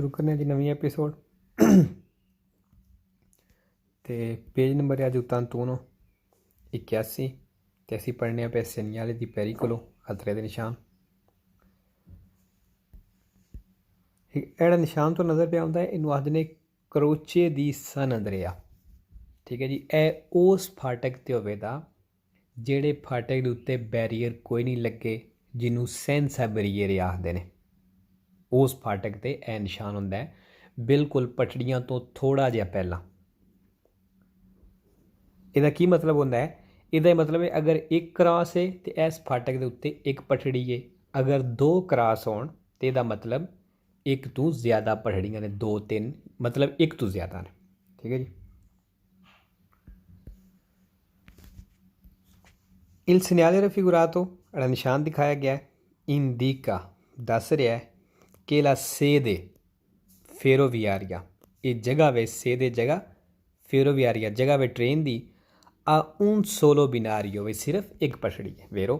शुरू करने जी नवीं एपीसोड तो पेज नंबर है अज उतां 81 तो असी पढ़ने पे सनियाले की पैरी को खतरे के निशान। एड़ा निशान तो नज़र पिया होंगे इनू आखते ने करोचे दी सन दरिया। ठीक है जी, ए उस फाटक ते होवेगा जेड़े फाटक के उत्ते बैरीयर कोई नहीं लगे जिन्हों सेंस है बैरीयर आखते ने। उस फाटक ते ए निशान होंदा है बिल्कुल पटड़ियां तो थोड़ा जिहा पहला। इहदा की मतलब होंदा है? इहदा मतलब है अगर एक क्रॉस है तो इस फाटक के उत्ते एक पटड़ी है, अगर दो क्रॉस होण तो इहदा मतलब एक तो ज़्यादा पटड़ियां ने, दो तीन मतलब एक तो ज़्यादा ने। ठीक है जी। इल segnale raffigurato era निशान दिखाया गया है इंडिका दस रहा है कि ला sede ferroviaria ये जगह वे sede जगह ferroviaria जगह वे ट्रेन दी a un solo binario वे सिर्फ एक पटड़ी है वेरो।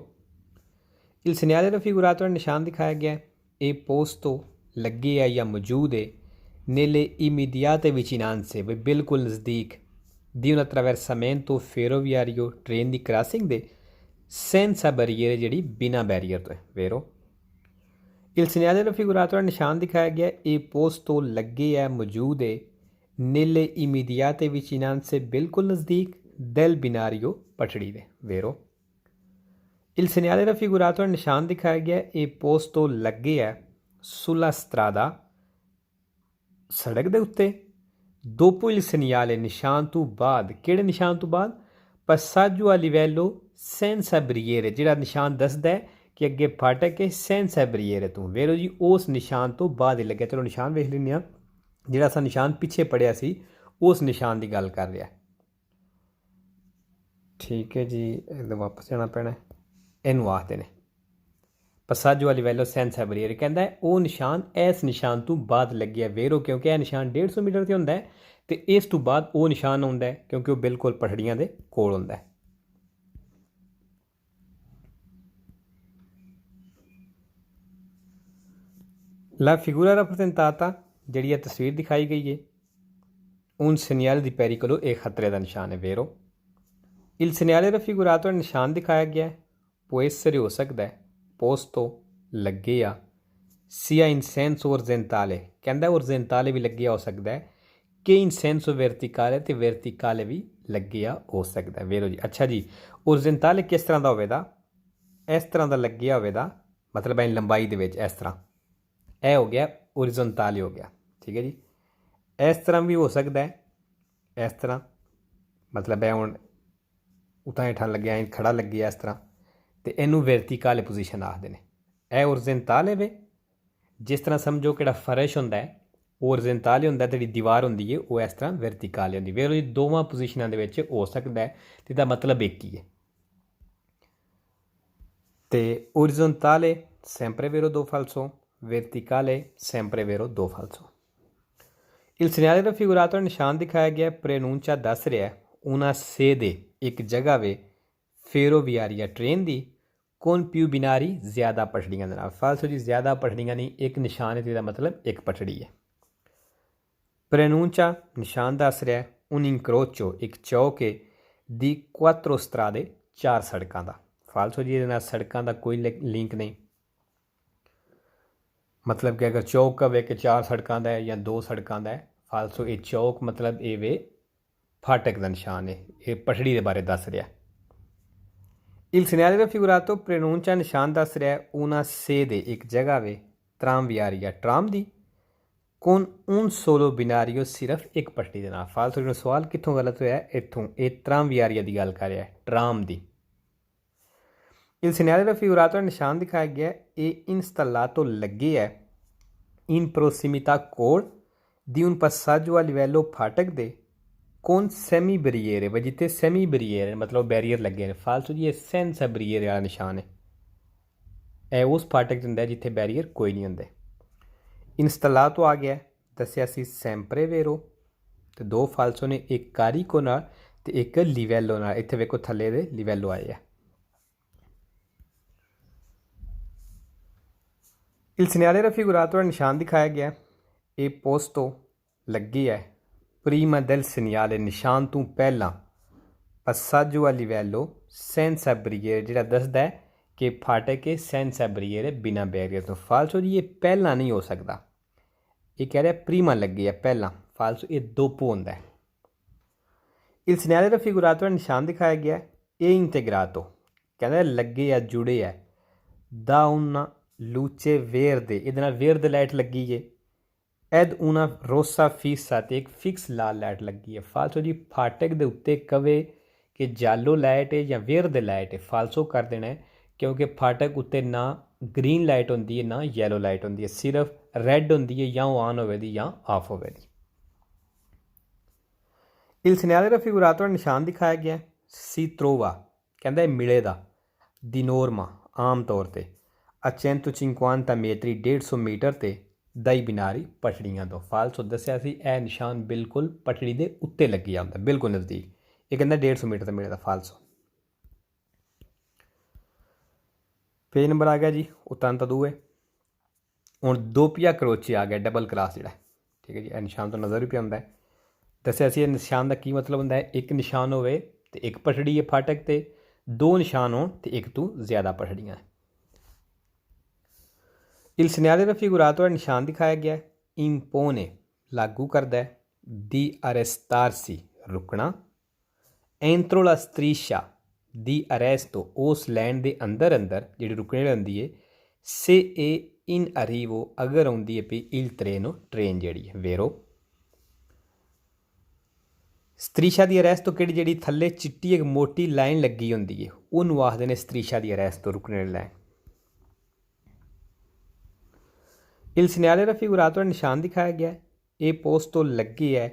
इल segnale raffigurato era निशान दिखाया गया है ए पोस्तो लगे है या मौजूद है nelle immediate vicinanze वे बिल्कुल नज़दीक di un attraversamento ferroviario train दी क्रॉसिंग दे सेंसा बैरियर जी बिना बैरियर तो है वेरो। इल segnale raffigurato निशान दिखाया गया ए पोस्तो लगे है मौजूद है नीले इमीडियाते विचिनांसे बिल्कुल नज़दीक del binario पटड़ी दे वेरो। इल segnale raffigurato निशान दिखाया गया ए पोस्तो लगे है sulla strada सड़क दे उत्ते dopo il segnale निशान तो बाद केड़े निशान तो बाद passaggio a livello सेंसा बैरियर जिहड़ा निशान दसदा है कि अगे फाटक है सेंसा बैरियर तो वेरो जी उस निशान तो बाद ही लगे। चलो निशान वेख लैंदे आं जिहड़ा असां निशान पिछे पढ़िया सी उस निशान की गल कर रहा है। ठीक है जी, एकदम वापस जाना पैना है। इनू आखते ने passaggio a livello senza barrier कहता है वो निशान इस निशान तो बाद लगे वेरो क्योंकि यह निशान 150 मीटर से होंदा है तो इस तो बाद वो निशान आता है क्योंकि वो बिल्कुल पटड़ियां दे कोल होंदा है। ला फिगूरा rappresentata जी तस्वीर दिखाई गई है उन segnale di pericolo एक खतरे का निशान है वेरो। इल segnale raffigurato निशान दिखाया गया है può essere हो सकता है posto लगे या sia in senso orizzontale कहता है orizzontale भी लगे हो सकता है कि in senso verticale ते verticale भी लगे हो सकता है वेरो जी। अच्छा जी, orizzontale किस तरह का होवेगा? इस तरह का लगे होवेगा मतलब इन लंबाई दे विच इस तरह ए हो गया ओरिजोनताली हो गया। ठीक है जी, इस तरह भी हो सकता है इस तरह मतलब है हुण उतां हेठां लग्या खड़ा लग गया इस तरह तो इनू वर्टिकल पोजीशन आखते हैं। ए ओरिजोनताल है जिस तरह समझो कि फर्श होंदा है ओरिजोनताल होंदा है, जी दीवार होंदी है वो इस तरह वर्टिकल होंदी है। वेरो दोवां पोजीशनां दे विच हो सकता है तो इसदा मतलब एक ही है। तो ओरिजोनताले sempre vero दो falso, verticale sempre vero दो falso। इल segnale raffigurato निशान दिखाया गया प्रेनूंचा दस रहा है una sede एक जगह वे फेरोवियारिया ट्रेन दी कौन प्यू बिनारी ज़्यादा पटड़ियां दे नाल। फालसो जी ज़्यादा पटड़ियां नहीं, एक निशान है जिसका मतलब एक पटड़ी है। प्रेनूंचा निशान दस रहा है un incrocio एक चौक है दी quattro strade चार सड़कों का। फालसो जी ये सड़कों का कोई लिंक नहीं, मतलब कि अगर चौक का वे कि चार सड़कों का है या दो सड़कों का है। फालसो ये चौक मतलब ये वे फाटक का निशान है, ये पटड़ी के बारे दस रहा है। इल segnale raffigurato प्रेनूंचा निशान दस रहा है una sede एक जगह वे tramviaria ट्राम दी कौन un solo binario सिर्फ एक पटड़ी के नाल। फालसो सवाल कितों गलत होया इत्थों ये tramviaria की गल कर रहा है ट्राम दी। इल segnale raffigurato निशान दिखाया गया ये installato लगे है in prossimità coal di un passaggio a livello फाटक दे कौन सेमी बैरियर है जिते सेमी बैरियर है मतलब बैरियर लगे हैं। फालसो जी ये सेंसा बैरियर वाला निशान है, ए उस फाटक होंदा है जिथे बैरियर कोई नहीं होंगे। इंस्टलातो आ गया दसिया सी sempre vero तो दो फालसो ने एक कारिको नाल ते एक लिवेलो नाल। इत्थे वेखो थल्ले दे लिवेलो आए है। इल segnale raffigurato निशान दिखाया गया ਇਹ ਪੋਸਟੋ ਲੱਗੀ ਹੈ ਪ੍ਰੀਮਾ del segnale ਨਿਸ਼ਾਨ ਤੋਂ ਪਹਿਲਾਂ passaggio a livello senza barriere ਜਿਹੜਾ ਦੱਸਦਾ ਹੈ ਕਿ ਫਾਟਕ ਹੈ senza barriere ਬਿਨਾਂ ਬੈਰੀਅਰ ਤੋਂ। ਫਾਲਸੋ ਜੀ ਇਹ ਪਹਿਲਾਂ ਨਹੀਂ ਹੋ ਸਕਦਾ, ਇਹ ਕਹਿ ਰਿਹਾ ਪ੍ਰੀਮਾ ਲੱਗੀ ਹੈ ਪਹਿਲਾਂ, ਫਾਲਸੋ ਇਹ ਦੋਪੋ ਹੁੰਦਾ ਹੈ। il segnale raffigurato ਦਾ ਨਿਸ਼ਾਨ ਦਿਖਾਇਆ ਗਿਆ ਹੈ ਇਹ ਇੰਟੇਗਰਾਟੋ ਕਹਿੰਦਾ ਲੱਗੇ ਆ ਜੁੜੇ ਆ ਦਾ una luce verde ਇਹਦੇ ਨਾਲ ਵੇਰਦ ਲਾਈਟ ਲੱਗੀ ਹੈ ਐਦ una rossa fissa ਤੇ ਇੱਕ ਫਿਕਸ ਲਾਲ ਲਾਈਟ ਲੱਗੀ ਹੈ। ਫਾਲਸੋ ਜੀ ਫਾਟਕ ਦੇ ਉੱਤੇ ਕਵੇ ਕਿ ਜਾਲੋ ਲਾਈਟ ਹੈ ਜਾਂ ਵੇਰਦ ਲਾਈਟ ਹੈ, ਫਾਲਸੋ ਕਰ ਦੇਣਾ ਹੈ ਕਿਉਂਕਿ ਫਾਟਕ ਉੱਤੇ ਨਾ ਗ੍ਰੀਨ ਲਾਈਟ ਹੁੰਦੀ ਹੈ ਨਾ ਯੈਲੋ ਲਾਈਟ ਹੁੰਦੀ ਹੈ, ਸਿਰਫ ਰੈੱਡ ਹੁੰਦੀ ਹੈ ਜਾਂ ਉਹ ਆਨ ਹੋਵੇ ਦੀ ਜਾਂ ਆਫ ਹੋਵੇ ਦੀ। il segnale raffigurato ਦਾ ਨਿਸ਼ਾਨ ਦਿਖਾਇਆ ਗਿਆ si trova ਕਹਿੰਦਾ ਇਹ ਮਿਲੇ ਦਾ di norma ਆਮ ਤੌਰ 'ਤੇ a 150 metri 150 ਮੀਟਰ 'ਤੇ ਦਈ ਬਿਨਾਰੀ ਪਟੜੀਆਂ ਤੋਂ। ਫਾਲਸੋ ਦੱਸਿਆ ਸੀ ਇਹ ਨਿਸ਼ਾਨ ਬਿਲਕੁਲ ਪਟੜੀ ਦੇ ਉੱਤੇ ਲੱਗੀ ਜਾਂਦਾ ਬਿਲਕੁਲ ਨਜ਼ਦੀਕ, ਇਹ ਕਹਿੰਦਾ 150 ਮੀਟਰ 'ਤੇ ਮਿਲੇ ਦਾ। ਫਾਲਸੋ ਪੇਜ ਨੰਬਰ ਆ ਗਿਆ ਜੀ 82। ਹੁਣ ਦੋਪੀਆ ਕਰੋਚੇ ਆ ਗਿਆ ਡਬਲ ਕਲਾਸ ਜਿਹੜਾ, ਠੀਕ ਹੈ ਜੀ। ਇਹ ਨਿਸ਼ਾਨ ਤੋਂ ਨਜ਼ਰ ਵੀ ਪਿਆ ਹੁੰਦਾ ਹੈ। ਦੱਸਿਆ ਸੀ ਇਹ ਨਿਸ਼ਾਨ ਦਾ ਕੀ ਮਤਲਬ ਹੁੰਦਾ ਹੈ, ਇੱਕ ਨਿਸ਼ਾਨ ਹੋਵੇ ਤੇ ਇੱਕ ਪਟੜੀ ਹੈ ਫਾਟਕ ਤੇ, ਦੋ ਨਿਸ਼ਾਨ ਹੋਣ ਤੇ ਇੱਕ ਤੋਂ ਜ਼ਿਆਦਾ ਪਟੜੀਆਂ। il segnale raffigurato ਦਾ ਨਿਸ਼ਾਨ ਦਿਖਾਇਆ ਗਿਆ impone ਲਾਗੂ ਕਰਦਾ ਹੈ di arrestarsi ਰੁਕਣਾ, entro la striscia di arresto ਉਸ ਲਾਈਨ ਦੇ ਅੰਦਰ ਅੰਦਰ ਜਿਹੜੀ ਰੁਕਣੇ ਹੁੰਦੀ ਹੈ, se è in arrivo ਅਗਰ ਆਉਂਦੀ ਹੈ ਪਈ il treno ਟ੍ਰੇਨ ਜਿਹੜੀ ਹੈ vero। ਸਤਰੀਸ਼ਾ ਦੀ ਅਰੈਸਟ ਤੋਂ ਕਿਹੜੀ ਜਿਹੜੀ ਥੱਲੇ ਚਿੱਟੀ ਇੱਕ ਮੋਟੀ ਲਾਈਨ ਲੱਗੀ ਹੁੰਦੀ ਹੈ ਉਹਨੂੰ ਆਖਦੇ ਨੇ ਸਤਰੀਸ਼ਾ ਦੀ ਅਰੈਸਟ ਤੋਂ ਰੁਕਣੇ ਵਾਲੀ ਲਾਈਨ। il segnale raffigurato ਦਾ ਨਿਸ਼ਾਨ ਦਿਖਾਇਆ ਗਿਆ ਇਹ ਪੋਸਟ ਤੋਂ ਲੱਗੀ ਹੈ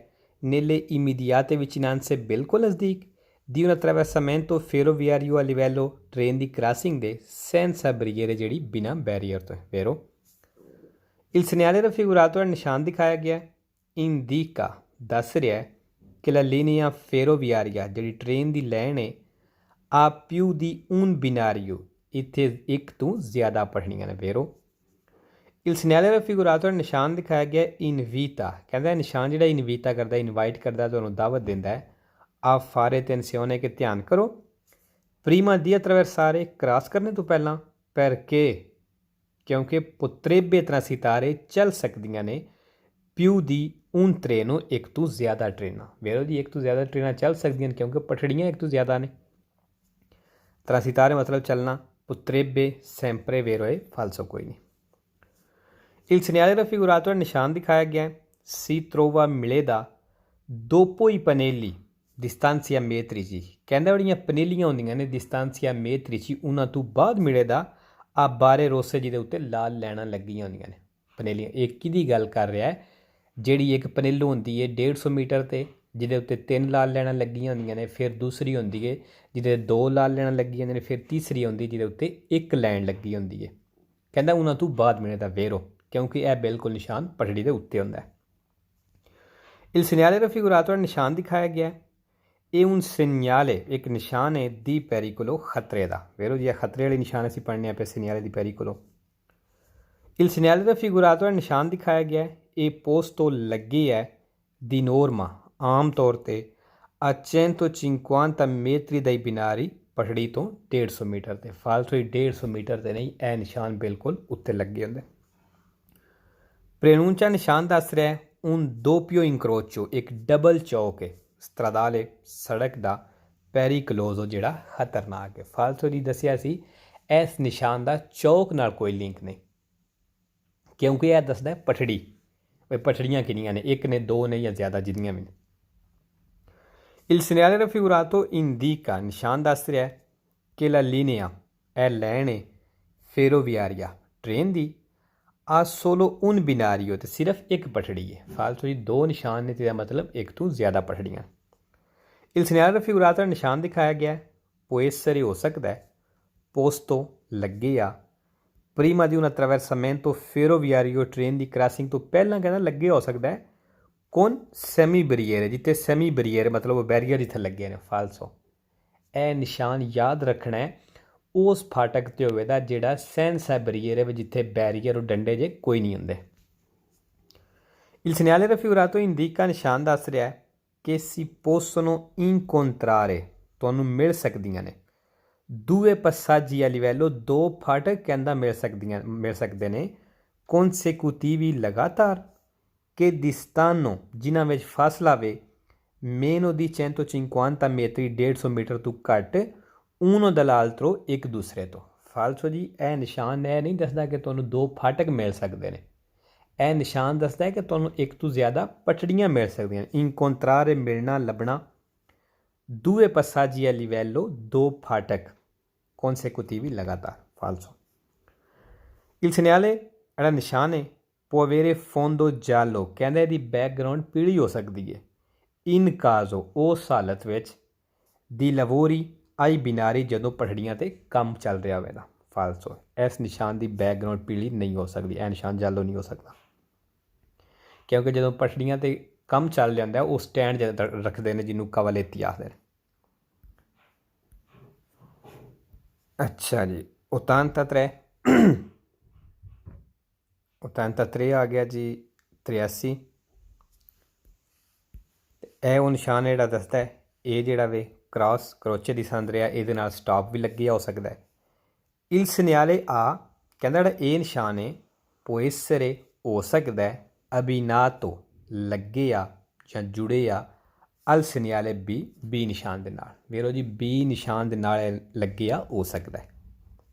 nelle immediate vicinanze ਬਿਲਕੁਲ ਨਜ਼ਦੀਕ di un attraversamento ferroviario a livello train the crossing ਦੇ senza barriere ਜਿਹੜੀ ਬਿਨਾਂ ਬੈਰੀਅਰ ਤੋਂ vero। il segnale raffigurato ਦਾ ਨਿਸ਼ਾਨ ਦਿਖਾਇਆ ਗਿਆ indica ਦੱਸ ਰਿਹਾ ਕਿ la linea ferroviaria ਜਿਹੜੀ ਟ੍ਰੇਨ ਦੀ ਲਾਈਨ ਹੈ ਆ più di un binario ਇੱਥੇ ਇੱਕ ਤੋਂ ਜ਼ਿਆਦਾ ਪਟੜੀਆਂ ਨੇ vero। il segnale raffigurato ਦਾ ਨਿਸ਼ਾਨ ਦਿਖਾਇਆ ਗਿਆ invita ਕਹਿੰਦਾ ਨਿਸ਼ਾਨ ਜਿਹੜਾ ਇਨਵੀਤਾ ਕਰਦਾ ਇਨਵਾਈਟ ਕਰਦਾ ਤੁਹਾਨੂੰ ਦਾਵਤ ਦਿੰਦਾ ਹੈ ਆ ਫਾਰੇ attenzione ਕਿ ਧਿਆਨ ਕਰੋ prima di attraversare ਕ੍ਰਾਸ ਕਰਨੇ ਤੋਂ ਪਹਿਲਾਂ perché ਕਿਉਂਕਿ potrebbe transitare ਚੱਲ ਸਕਦੀਆਂ ਨੇ più di un treno ਇੱਕ ਤੋਂ ਜ਼ਿਆਦਾ ਟ੍ਰੇਨਾਂ vero ਜੀ, ਇੱਕ ਤੋਂ ਜ਼ਿਆਦਾ ਟ੍ਰੇਨਾਂ ਚੱਲ ਸਕਦੀਆਂ ਨੇ ਕਿਉਂਕਿ ਪਟੜੀਆਂ ਇੱਕ ਤੋਂ ਜ਼ਿਆਦਾ ਨੇ। transitare ਮਤਲਬ ਚੱਲਣਾ, potrebbe sempre vero ਹੈ, ਫਾਲਸੋ ਕੋਈ ਨਹੀਂ। il segnale raffigurato ਦਾ ਨਿਸ਼ਾਨ ਦਿਖਾਇਆ ਗਿਆ si trova ਮਿਲੇ ਦਾ dopo i pannelli distanzia metrici ਕਹਿੰਦਾ ਜਿਹੜੀਆਂ ਪਨੇਲੀਆਂ ਹੁੰਦੀਆਂ ਨੇ distanzia metrici ਉਹਨਾਂ ਤੋਂ ਬਾਅਦ ਮਿਲੇ ਦਾ ਆ ਬਾਰੇ ਰੋਸੇ ਜਿਹਦੇ ਉੱਤੇ ਲਾਲ ਲੈਣਾ ਲੱਗੀਆਂ ਹੁੰਦੀਆਂ ਨੇ ਪਨੇਲੀਆਂ। ਇੱਕ ਕਿਹਦੀ ਗੱਲ ਕਰ ਰਿਹਾ ਹੈ, ਜਿਹੜੀ ਇੱਕ ਪਨੇਲੋ ਹੁੰਦੀ ਹੈ 150 ਮੀਟਰ 'ਤੇ ਜਿਹਦੇ ਉੱਤੇ 3 ਲਾਲ ਲੈਣਾ ਲੱਗੀਆਂ ਹੁੰਦੀਆਂ ਨੇ, ਫਿਰ ਦੂਸਰੀ ਹੁੰਦੀ ਹੈ ਜਿਹਦੇ 2 ਲਾਲ ਲੈਣਾ ਲੱਗੀਆਂ ਹੁੰਦੀਆਂ ਨੇ, ਫਿਰ ਤੀਸਰੀ ਹੁੰਦੀ ਜਿਹਦੇ ਉੱਤੇ 1 ਲਾਈਨ ਲੱਗੀ ਹੁੰਦੀ ਹੈ। ਕਹਿੰਦਾ ਉਹਨਾਂ ਤੋਂ ਬਾਅਦ ਮਿਲੇ ਦਾ vero ਕਿਉਂਕਿ ਇਹ ਬਿਲਕੁਲ ਨਿਸ਼ਾਨ ਪਟੜੀ ਦੇ ਉੱਤੇ ਹੁੰਦਾ ਹੈ। il segnale raffigurato ਦਾ ਨਿਸ਼ਾਨ ਦਿਖਾਇਆ ਗਿਆ ਇਹ un segnale ਇੱਕ ਨਿਸ਼ਾਨ ਹੈ di pericolo ਖਤਰੇ ਦਾ vero ਜੀ, ਇਹ ਖਤਰੇ ਵਾਲੀ ਨਿਸ਼ਾਨ ਅਸੀਂ ਪੜ੍ਹਨੇ ਆਪੇ segnale di pericolo। il segnale raffigurato ਦਾ ਨਿਸ਼ਾਨ ਦਿਖਾਇਆ ਗਿਆ ਇਹ ਪੋਸਟ ਤੋਂ ਲੱਗੀ ਹੈ di norma ਆਮ ਤੌਰ 'ਤੇ a 150 metri dai binari ਪਟੜੀ ਤੋਂ 150 ਮੀਟਰ 'ਤੇ। ਫਾਲਤੂ 150 ਮੀਟਰ 'ਤੇ ਨਹੀਂ, ਇਹ ਨਿਸ਼ਾਨ ਬਿਲਕੁਲ ਉੱਤੇ ਲੱਗੇ ਹੁੰਦੇ। ਪ੍ਰੇਨੂੰਚਾ ਨਿਸ਼ਾਨ ਦੱਸ ਰਿਹਾ ਹੈ un doppio incrocio ਇੱਕ ਡਬਲ ਚੌਕ ਹੈ stradale ਸੜਕ ਦਾ pericoloso ਜਿਹੜਾ ਖਤਰਨਾਕ ਹੈ। ਫਾਲਤੂ ਜੀ ਦੱਸਿਆ ਸੀ ਇਸ ਨਿਸ਼ਾਨ ਦਾ ਚੌਕ ਨਾਲ ਕੋਈ ਲਿੰਕ ਨਹੀਂ ਕਿਉਂਕਿ ਇਹ ਦੱਸਦਾ ਪਟੜੀ, ਪਟੜੀਆਂ ਕਿੰਨੀਆਂ ਨੇ, ਇੱਕ ਨੇ, ਦੋ ਨੇ ਜਾਂ ਜ਼ਿਆਦਾ ਜਿੰਨੀਆਂ ਵੀ ਨੇ। il segnale raffigurato indica ਨਿਸ਼ਾਨ ਦੱਸ ਰਿਹਾ ਕਿ la linea ਇਹ ਲਾਈਨ ਹੈ ferroviaria ਟ੍ਰੇਨ ਦੀ ਆ solo un binario ਤੇ ਸਿਰਫ ਇੱਕ ਪਟੜੀ ਹੈ। ਫਾਲਤੂ ਜੀ ਦੋ ਨਿਸ਼ਾਨ ਨੇ ਤੇ ਮਤਲਬ ਇੱਕ ਤੋਂ ਜ਼ਿਆਦਾ ਪਟੜੀਆਂ। il segnale raffigurato ਦਾ ਨਿਸ਼ਾਨ ਦਿਖਾਇਆ ਗਿਆ può essere ਹੋ ਸਕਦਾ ਹੈ posto ਲੱਗੇ ਆ prima di un attraversamento ferroviario train ਦੀ ਕ੍ਰਾਸਿੰਗ ਤੋਂ ਪਹਿਲਾਂ ਕਹਿੰਦਾ ਲੱਗੇ ਹੋ ਸਕਦਾ ਹੈ ਕੌਣ ਸੈਮੀ ਬਰੀਅਰ ਜਿੱਥੇ ਸੈਮੀ ਬਰੀਅਰ ਮਤਲਬ ਬੈਰੀਅਰ ਜਿੱਥੇ ਲੱਗੇ ਨੇ। ਫਾਲਸੋ ਇਹ ਨਿਸ਼ਾਨ ਯਾਦ ਰੱਖਣਾ ਹੈ ਉਸ ਫਾਟਕ 'ਤੇ ਹੋਵੇਗਾ ਜਿਹੜਾ ਸੈਂਸਾ ਬਰੀਅਰ ਹੈ ਜਿੱਥੇ ਬੈਰੀਅਰ ਉਹ ਡੰਡੇ ਜੇ ਕੋਈ ਨਹੀਂ ਹੁੰਦੇ। Il segnale raffigurato indica ਨਿਸ਼ਾਨ ਦੱਸ ਰਿਹਾ ਹੈ ਕਿ si possono incontrare ਤੁਹਾਨੂੰ ਮਿਲ ਸਕਦੀਆਂ ਨੇ ਦੂਏ passaggi a livello ਦੋ ਫਾਟਕ ਕਹਿੰਦਾ ਮਿਲ ਸਕਦੇ ਨੇ consecutivi ਲਗਾਤਾਰ che distano ਜਿਨ੍ਹਾਂ ਵਿੱਚ ਫਾਸਲਾ ਵੇ meno di 150 metri 150 ਮੀਟਰ ਤੋਂ ਘੱਟ uno dall'altro ਇੱਕ ਦੂਸਰੇ ਤੋਂ ਫਾਲਸੋ ਜੀ ਇਹ ਨਿਸ਼ਾਨ ਇਹ ਨਹੀਂ ਦੱਸਦਾ ਕਿ ਤੁਹਾਨੂੰ ਦੋ ਫਾਟਕ ਮਿਲ ਸਕਦੇ ਨੇ ਇਹ ਨਿਸ਼ਾਨ ਦੱਸਦਾ ਹੈ ਕਿ ਤੁਹਾਨੂੰ ਇੱਕ ਤੋਂ ਜ਼ਿਆਦਾ ਪਟੜੀਆਂ ਮਿਲ ਸਕਦੀਆਂ ਨੇ ਇੰਕੋਂਟਰਾਰੇ ਮਿਲਣਾ ਲੱਭਣਾ ਦੂਏ passaggi a livello ਦੋ ਫਾਟਕ consecutivi ਲਗਾਤਾਰ ਫਾਲਸੋ il segnale ਜਿਹੜਾ ਨਿਸ਼ਾਨ ਹੈ può avere fondo giallo ਕਹਿੰਦਾ ਇਹਦੀ ਬੈਕਗਰਾਊਂਡ ਪੀਲੀ ਹੋ ਸਕਦੀ ਹੈ in caso ਉਸ ਹਾਲਤ ਵਿੱਚ di lavori ai binari ਜਦੋਂ ਪਟੜੀਆਂ 'ਤੇ ਕੰਮ ਚੱਲ ਰਿਹਾ ਹੋਵੇਗਾ ਫਾਲਸੋ ਇਸ ਨਿਸ਼ਾਨ ਦੀ ਬੈਕਗਰਾਊਂਡ ਪੀਲੀ ਨਹੀਂ ਹੋ ਸਕਦੀ ਇਹ ਨਿਸ਼ਾਨ ਜਾਲੋ ਨਹੀਂ ਹੋ ਸਕਦਾ ਕਿਉਂਕਿ ਜਦੋਂ ਪਟੜੀਆਂ 'ਤੇ ਕੰਮ ਚੱਲ ਜਾਂਦਾ ਉਹ ਸਟੈਂਡ ਰੱਖਦੇ ਨੇ ਜਿਹਨੂੰ ਕਵਾਲੇਤੀ ਆਖਦੇ ਨੇ ਅੱਛਾ ਜੀ 83 ਆ ਗਿਆ ਜੀ 83 ਇਹ ਉਹ ਨਿਸ਼ਾਨ ਜਿਹੜਾ ਦੱਸਦਾ ਹੈ ਇਹ ਜਿਹੜਾ ਵੇ ਕਰੋਚੇ ਦੀ ਸੰਦ ਰਿਹਾ ਇਹਦੇ ਨਾਲ ਸਟਾਪ ਵੀ ਲੱਗਿਆ ਹੋ ਸਕਦਾ ਹੈ il segnale A ਕਹਿੰਦਾ ਜਿਹੜਾ ਇਹ ਨਿਸ਼ਾਨ ਹੈ può essere ਹੋ ਸਕਦਾ ਹੈ ਅਬੀਨਾਤੋ ਲੱਗੇ ਆ ਜਾਂ ਜੁੜੇ ਆ ਅਲ segnale B ਨਿਸ਼ਾਨ ਦੇ ਨਾਲ ਵੇਰੋ ਜੀ B ਨਿਸ਼ਾਨ ਦੇ ਨਾਲ ਲੱਗੇ ਆ ਹੋ ਸਕਦਾ ਹੈ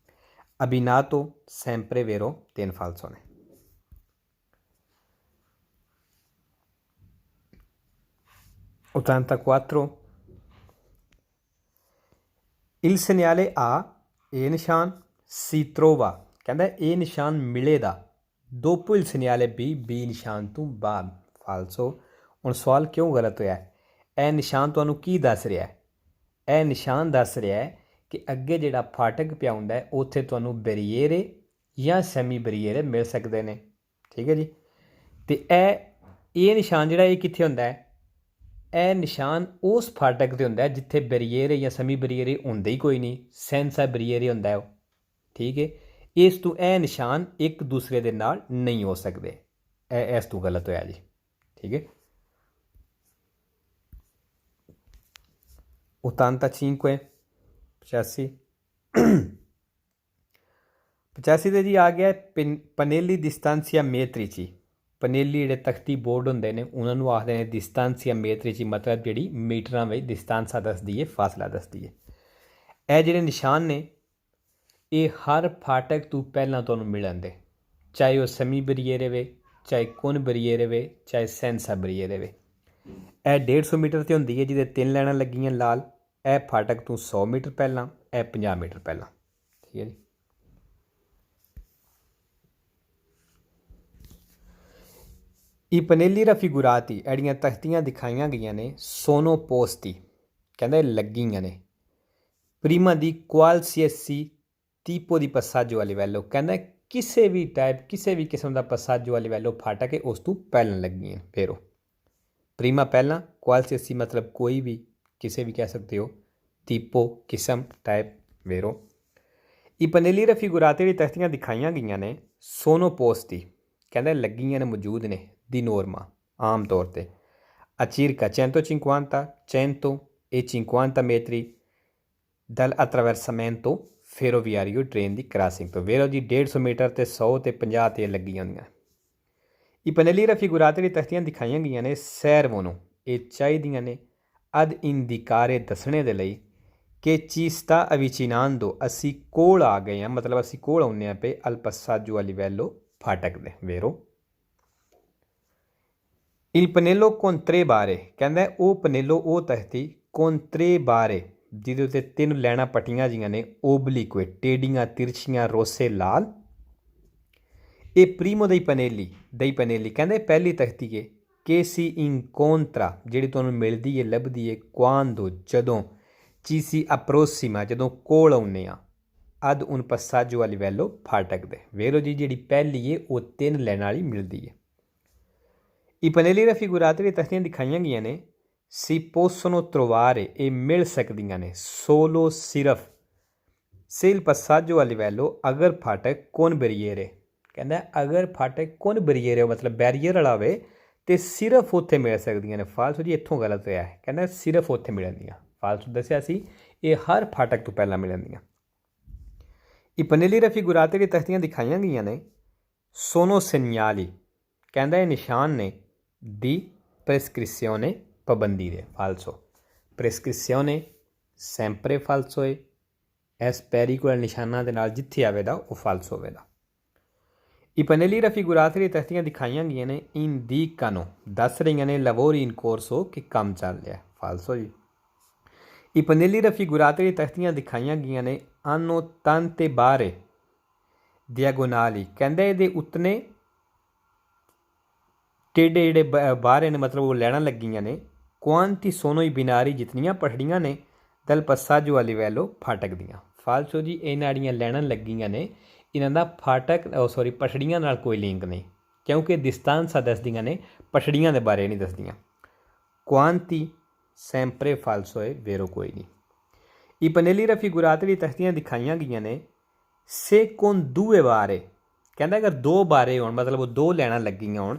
ਅਬੀਨਾਤੋ sempre vero ਤਿੰਨ ਫਾਲਸੋ ਨੇ il segnale A ਇਹ ਨਿਸ਼ਾਨ si trova ਕਹਿੰਦਾ ਇਹ ਨਿਸ਼ਾਨ ਮਿਲੇਗਾ dopo il segnale B ਨਿਸ਼ਾਨ ਤੋਂ ਬਾਅਦ ਫਾਲਸੋ ਹੁਣ ਸਵਾਲ ਕਿਉਂ ਗਲਤ ਹੋਇਆ ਇਹ ਨਿਸ਼ਾਨ ਤੁਹਾਨੂੰ ਕੀ ਦੱਸ ਰਿਹਾ ਹੈ ਇਹ ਨਿਸ਼ਾਨ ਦੱਸ ਰਿਹਾ ਹੈ ਕਿ ਅੱਗੇ ਜਿਹੜਾ ਫਾਟਕ ਪਿਆ ਹੁੰਦਾ ਹੈ ਉੱਥੇ ਤੁਹਾਨੂੰ ਬੈਰੀਅਰੇ ਜਾਂ ਸੈਮੀ ਬੈਰੀਅਰੇ ਮਿਲ ਸਕਦੇ ਨੇ ਠੀਕ ਹੈ ਜੀ ਅਤੇ ਇਹ ਨਿਸ਼ਾਨ ਜਿਹੜਾ ਇਹ ਕਿੱਥੇ ਹੁੰਦਾ ਹੈ ਇਹ ਨਿਸ਼ਾਨ ਉਸ ਫਾਟਕ 'ਤੇ ਹੁੰਦਾ ਜਿੱਥੇ ਬੈਰੀਅਰੇ ਜਾਂ ਸੈਮੀ ਬੈਰੀਅਰੇ ਹੁੰਦੇ ਹੀ ਕੋਈ ਨਹੀਂ ਸੈਂਸਾ ਬੈਰੀਅਰੇ ਹੁੰਦਾ ਉਹ ਠੀਕ ਹੈ ਇਸ ਤੋਂ ਇਹ ਨਿਸ਼ਾਨ ਇੱਕ ਦੂਸਰੇ ਦੇ ਨਾਲ ਨਹੀਂ ਹੋ ਸਕਦੇ ਇਹ ਇਸ ਤੋਂ ਗਲਤ ਹੋਇਆ ਜੀ ਠੀਕ ਹੈ 85 85 ਤੇ ਜੀ ਆ ਗਿਆ ਪਨੇਲੀ ਦਿਸਤਾਂਸੀਆ ਮੇਤਰੀਚੀ ਪਨੇਲੀ ਜਿਹੜੇ ਤਖਤੀ ਬੋਰਡ ਹੁੰਦੇ ਨੇ ਉਹਨਾਂ ਨੂੰ ਆਖਦੇ ਨੇ ਦਿਸਤਾਂਸੀਆ ਮੇਤਰੀਚੀ ਮਤਲਬ ਜਿਹੜੀ ਮੀਟਰਾਂ ਵਿੱਚ ਦਿਸਤਾਂਸਾ ਦੱਸਦੀ ਹੈ ਫਾਸਲਾ ਦੱਸਦੀ ਹੈ ਇਹ ਜਿਹੜੇ ਨਿਸ਼ਾਨ ਨੇ ਇਹ ਹਰ ਫਾਟਕ ਤੋਂ ਪਹਿਲਾਂ ਤੁਹਾਨੂੰ ਮਿਲਣਗੇ ਚਾਹੇ ਉਹ ਸੈਮੀ ਬਰੀਏਰੇ ਵੇ ਚਾਹੇ ਕੋਨ ਬਰੀਏਰੇ ਵੇ ਚਾਹੇ ਸੈਂਸਾ ਬਰੀਏਰੇ ਵੇ ਇਹ 150 ਮੀਟਰ 'ਤੇ ਹੁੰਦੀ ਹੈ ਜਿਹਦੇ 3 ਲਾਈਨਾਂ ਲੱਗੀਆਂ ਲਾਲ ਇਹ ਫਾਟਕ ਤੋਂ 100 ਮੀਟਰ ਪਹਿਲਾਂ ਇਹ 50 ਮੀਟਰ ਪਹਿਲਾਂ ਠੀਕ ਹੈ ਜੀ I pannelli raffigurati ਜਿਹੜੀਆਂ ਤਖਤੀਆਂ ਦਿਖਾਈਆਂ ਗਈਆਂ ਨੇ ਸੋਨੋ ਪੋਸਤੀ ਕਹਿੰਦਾ ਲੱਗੀਆਂ ਨੇ ਪ੍ਰੀਮਾ ਦੀ qualsiasi tipo di passaggio a livello ਕਹਿੰਦਾ ਕਿਸੇ ਵੀ ਕਿਸਮ ਦਾ passaggio a livello ਫਾਟਕ ਹੈ ਉਸ ਤੋਂ ਪਹਿਲਾਂ ਲੱਗੀਆਂ ਫੇਰੋ ਪ੍ਰੀਮਾ ਪਹਿਲਾਂ qualsiasi ਮਤਲਬ ਕੋਈ ਵੀ ਕਿਸੇ ਵੀ ਕਹਿ ਸਕਦੇ ਹੋ tipo ਕਿਸਮ ਟਾਈਪ ਵੇਰੋ I pannelli raffigurati ਜਿਹੜੀ ਤਖਤੀਆਂ ਦਿਖਾਈਆਂ ਗਈਆਂ ਨੇ ਸੋਨੋ ਪੋਸਤੀ ਕਹਿੰਦਾ ਲੱਗੀਆਂ ਨੇ ਮੌਜੂਦ ਨੇ di norma ਆਮ ਤੌਰ 'ਤੇ a circa 150 metri dall'attraversamento ferroviario train the crossing ਤੋਂ ਵੇਰੋ ਜੀ 150 ਮੀਟਰ ਤੇ 100 ਤੇ 50 ਤੇ ਲੱਗੀਆਂ ਹੁੰਦੀਆਂ I pannelli raffigurati ਦੀ ਤਖਤੀਆਂ ਦਿਖਾਈਆਂ ਗਈਆਂ ਨੇ servono ਇਹ ਚਾਹੀਦੀਆਂ ਨੇ ad indicare ਦੱਸਣੇ ਦੇ ਲਈ ਕਿ ci sta avvicinando ਅਸੀਂ ਕੋਲ ਆ ਗਏ ਹਾਂ ਮਤਲਬ ਅਸੀਂ ਕੋਲ ਆਉਂਦੇ ਹਾਂ ਪਏ al passaggio a livello ਫਾਟਕ ਦੇ ਵੇਰੋ Il pannello con 3 bare ਕਹਿੰਦਾ ਉਹ ਪਨੇਲੋ ਉਹ ਤਖਤੀ con 3 bare ਜਿਹਦੇ ਉੱਤੇ 3 ਲੈਣਾ ਪੱਟੀਆਂ ਜੀਆਂ ਨੇ ਓਬਲੀਕੁਏ ਟੇਡੀਆਂ ਤਿਰਛੀਆਂ ਰੋਸੇ ਲਾਲ ਇਹ ਪ੍ਰੀਮੋ dei pannelli ਕਹਿੰਦੇ ਪਹਿਲੀ ਤਖਤੀ ਹੈ che si incontra ਜਿਹੜੀ ਤੁਹਾਨੂੰ ਮਿਲਦੀ ਹੈ ਲੱਭਦੀ ਹੈ quando ਜਦੋਂ ci si approssima ਜਦੋਂ ਕੋਲ ਆਉਂਦੇ ਆ ad un passaggio a livello ਫਾਟਕ ਦੇ ਵੇਰੋ ਜੀ ਜਿਹੜੀ ਪਹਿਲੀ ਹੈ ਉਹ 3 ਲੈਣ ਵਾਲੀ ਮਿਲਦੀ ਹੈ I pannelli raffigurati ਦੀ ਤਖਤੀਆਂ ਦਿਖਾਈਆਂ ਗਈਆਂ ਨੇ si possono trovare ਇਹ ਮਿਲ ਸਕਦੀਆਂ ਨੇ solo ਸਿਰਫ se il passaggio a livello ਅਗਰ ਫਾਟਕ con barriere ਕਹਿੰਦਾ ਅਗਰ ਫਾਟਕ con barriere ਮਤਲਬ ਬੈਰੀਅਰ ਵਾਲਾ ਹੋਵੇ ਤੇ ਸਿਰਫ ਉੱਥੇ ਮਿਲ ਸਕਦੀਆਂ ਨੇ। ਫਾਲਸੋ ਜੀ ਇੱਥੋਂ ਗਲਤ ਹੋਇਆ ਹੈ, ਕਹਿੰਦਾ ਸਿਰਫ ਉੱਥੇ ਮਿਲਣਗੀਆਂ। ਫਾਲਸੋ ਦੱਸਿਆ ਸੀ ਇਹ ਹਰ ਫਾਟਕ ਤੋਂ ਪਹਿਲਾਂ ਮਿਲਣਗੀਆਂ। I pannelli raffigurati ਦੀ ਤਖਤੀਆਂ ਦਿਖਾਈਆਂ ਗਈਆਂ ਨੇ sono segnali, ਕਹਿੰਦਾ ਇਹ ਨਿਸ਼ਾਨ ਨੇ ਦੀ prescrizione ਪਾਬੰਦੀ ਦੇ। ਫਾਲਸੋ prescrizione sempre falso ਹੈ। ਇਸ ਪੈਰੀਕੁਲਰ ਨਿਸ਼ਾਨਾਂ ਦੇ ਨਾਲ ਜਿੱਥੇ ਆਵੇਗਾ ਉਹ ਫਾਲਸ ਹੋਵੇਗਾ। I pannelli raffigurati ਦੀ ਤਖਤੀਆਂ ਦਿਖਾਈਆਂ ਗਈਆਂ ਨੇ indicano, ਦੱਸ ਰਹੀਆਂ ਨੇ lavori in corso ਕਿ ਕੰਮ ਚੱਲ ਰਿਹਾ। ਫਾਲਸੋ ਜੀ। I pannelli raffigurati ਦੀ ਤਖਤੀਆਂ ਦਿਖਾਈਆਂ ਗਈਆਂ ਨੇ hanno tante barre diagonali, ਕਹਿੰਦੇ ਇਹਦੇ ਉਤਨੇ ਟੇਢੇ ਜਿਹੜੇ ਬਾਹਰੇ ਨੇ ਮਤਲਬ ਉਹ ਲੈਣਾ ਲੱਗੀਆਂ ਨੇ। quanti sono i binari, ਜਿਤਨੀਆਂ ਪਟੜੀਆਂ ਨੇ ਦਲ passaggio a livello, ਫਾਟਕ ਦੀਆਂ। ਫਾਲਸੋ ਜੀ ਇਹਨਾਂ ਜਿਹੜੀਆਂ ਲੈਣਾ ਲੱਗੀਆਂ ਨੇ ਇਹਨਾਂ ਦਾ ਫਾਟਕ ਪਟੜੀਆਂ ਨਾਲ ਕੋਈ ਲਿੰਕ ਨਹੀਂ, ਕਿਉਂਕਿ ਦਿਸਤਾਂਸਾਂ ਦੱਸਦੀਆਂ ਨੇ ਪਟੜੀਆਂ ਦੇ ਬਾਰੇ ਨਹੀਂ ਦੱਸਦੀਆਂ। quanti sempre falso ਹੈ, vero ਕੋਈ ਨਹੀਂ। I pannelli raffigurati ਦੀ ਤਖਤੀਆਂ ਦਿਖਾਈਆਂ ਗਈਆਂ ਨੇ se con due barre, ਕਹਿੰਦਾ ਅਗਰ ਦੋ ਬਾਰੇ ਹੋਣ ਮਤਲਬ ਉਹ ਦੋ ਲੈਣਾ ਲੱਗੀਆਂ ਹੋਣ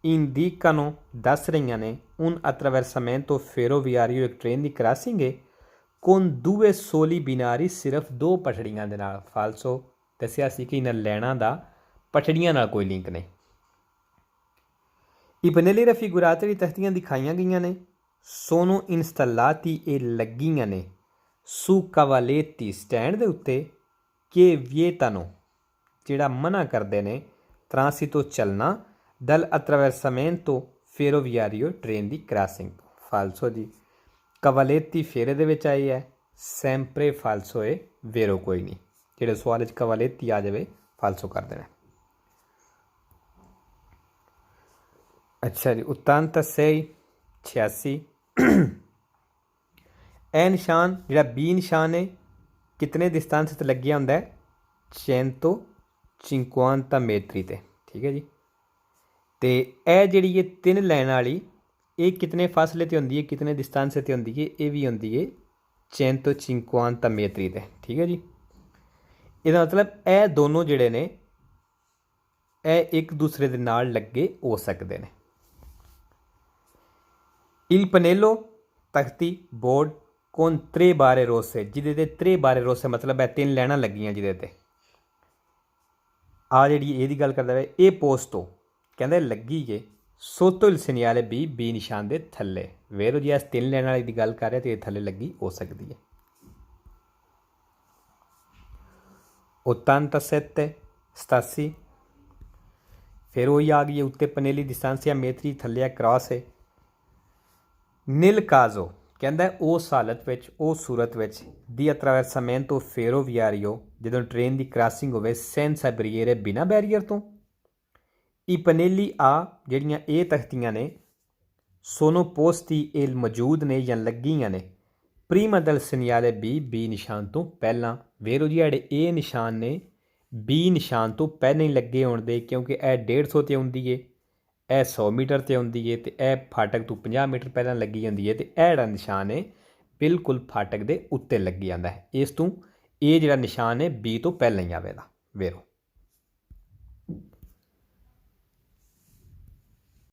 indicano, ਦੱਸ ਰਹੀਆਂ ਨੇ un attraversamento ferroviario, ਇੱਕ ਟ੍ਰੇਨ ਦੀ ਕ੍ਰਾਸਿੰਗ ਹੈ con due soli binari, ਸਿਰਫ ਦੋ ਪਟੜੀਆਂ ਦੇ ਨਾਲ। ਫਾਲਸੋ ਦੱਸਿਆ ਸੀ ਕਿ ਇਹਨਾਂ ਲੈਣਾ ਦਾ ਪਟੜੀਆਂ ਨਾਲ ਕੋਈ ਲਿੰਕ ਨਹੀਂ। I pannelli raffigurati ਦੀ ਤਖਤੀਆਂ ਦਿਖਾਈਆਂ ਗਈਆਂ ਨੇ sono installati, ਇਹ ਲੱਗੀਆਂ ਨੇ su cavaletti, ਸਟੈਂਡ ਦੇ ਉੱਤੇ che vietano, ਜਿਹੜਾ ਮਨਾ ਕਰਦੇ ਨੇ transito, ਚੱਲਣਾ dal attraversamento ferroviario, ਟ੍ਰੇਨ ਦੀ ਕ੍ਰਾਸਿੰਗ ਤੋਂ। ਫਾਲਸੋ ਜੀ। ਕਵਾਲੇਤੀ ਫੇਰੇ ਦੇ ਵਿੱਚ ਆਈ ਹੈ, ਸੈਂਪਰੇ ਫਾਲਸੋ ਹੈ, ਵੇਰੋ ਕੋਈ ਨਹੀਂ। ਜਿਹੜੇ ਸਵਾਲ 'ਚ ਕਵਾਲੇਤੀ ਆ ਜਾਵੇ ਫਾਲਸੋ ਕਰ ਦੇਣਾ। ਅੱਛਾ ਜੀ। 86 86 ਇਹ ਨਿਸ਼ਾਨ ਜਿਹੜਾ ਬੀ ਨਿਸ਼ਾਨ ਹੈ ਕਿਤਨੇ ਦਿਸਤਾਂਸ 'ਤੇ ਲੱਗਿਆ ਹੁੰਦਾ ਹੈ 150 ਮੀਟਰ 'ਤੇ। ਠੀਕ ਹੈ ਜੀ। ਅਤੇ ਇਹ ਜਿਹੜੀ ਇਹ ਤਿੰਨ ਲਾਈਨ ਵਾਲੀ ਇਹ ਕਿਤਨੇ ਫਾਸਲੇ 'ਤੇ ਹੁੰਦੀ ਹੈ, ਕਿਤਨੇ ਦਿਸਤਾਂਸ 'ਤੇ ਹੁੰਦੀ ਹੈ, ਇਹ ਵੀ ਹੁੰਦੀ ਹੈ 150 ਮੀਟਰ 'ਤੇ। ਠੀਕ ਹੈ ਜੀ। ਇਹਦਾ ਮਤਲਬ ਇਹ ਦੋਨੋਂ ਜਿਹੜੇ ਨੇ ਇਹ ਇੱਕ ਦੂਸਰੇ ਦੇ ਨਾਲ ਲੱਗੇ ਹੋ ਸਕਦੇ ਨੇ। Il pannello, ਤਖਤੀ board con tre barre rosse, ਜਿਹਦੇ 'ਤੇ 3 barre rosse ਮਤਲਬ ਇਹ ਤਿੰਨ ਲੈਣਾ ਲੱਗੀਆਂ ਜਿਹਦੇ 'ਤੇ। ਆ ਜਿਹੜੀ ਇਹਦੀ ਗੱਲ ਕਰਦਾ ਵੇ ਇਹ ਪੋਸਟੋ, ਕਹਿੰਦੇ ਲੱਗੀ ਜੇ sotto il segnale B, B ਨਿਸ਼ਾਨ ਦੇ ਥੱਲੇ। ਵੇਰੋ ਜੀ ਇਸ ਤਿੰਨ ਲੈਣ ਵਾਲੀ ਦੀ ਗੱਲ ਕਰ ਰਿਹਾ ਤੇ ਇਹ ਥੱਲੇ ਲੱਗੀ ਹੋ ਸਕਦੀ ਹੈ। 87 87 ਫਿਰ ਉਹੀ ਆ ਗਈ ਉੱਤੇ ਪਨੇਲੀ distanza metri, ਥੱਲੇ ਕ੍ਰਾਸ ਹੈ। nel caso, ਕਹਿੰਦਾ ਉਸ ਹਾਲਤ ਵਿੱਚ ਉਹ ਸੂਰਤ ਵਿੱਚ di attraversamento ferroviario, ਜਦੋਂ ਟ੍ਰੇਨ ਦੀ ਕ੍ਰਾਸਿੰਗ ਹੋਵੇ senza barriere, ਬਿਨਾਂ ਬੈਰੀਅਰ ਤੋਂ। I pannelli A, ਜਿਹੜੀਆਂ ਇਹ ਤਖਤੀਆਂ ਨੇ sono posti, ਇਹ ਮੌਜੂਦ ਨੇ ਜਾਂ ਲੱਗੀਆਂ ਨੇ prima del segnale B, B ਨਿਸ਼ਾਨ ਤੋਂ ਪਹਿਲਾਂ। ਵੇਰੋ ਜੀ ਜਿਹੜੇ ਇਹ ਨਿਸ਼ਾਨ ਨੇ B ਨਿਸ਼ਾਨ ਤੋਂ ਪਹਿਲਾਂ ਹੀ ਲੱਗੇ ਹੋਣ ਦੇ, ਕਿਉਂਕਿ ਇਹ 150 'ਤੇ ਆਉਂਦੀ ਹੈ, ਇਹ 100 ਮੀਟਰ 'ਤੇ ਆਉਂਦੀ ਹੈ ਅਤੇ ਇਹ ਫਾਟਕ ਤੋਂ 50 ਮੀਟਰ ਪਹਿਲਾਂ ਲੱਗੀ ਜਾਂਦੀ ਹੈ। ਅਤੇ ਇਹ ਜਿਹੜਾ ਨਿਸ਼ਾਨ ਹੈ ਬਿਲਕੁਲ ਫਾਟਕ ਦੇ ਉੱਤੇ ਲੱਗੀ ਜਾਂਦਾ ਹੈ। ਇਸ ਤੋਂ ਇਹ ਜਿਹੜਾ ਨਿਸ਼ਾਨ ਹੈ B ਤੋਂ ਪਹਿਲਾਂ ਹੀ ਆਵੇਗਾ। ਵੇਰੋ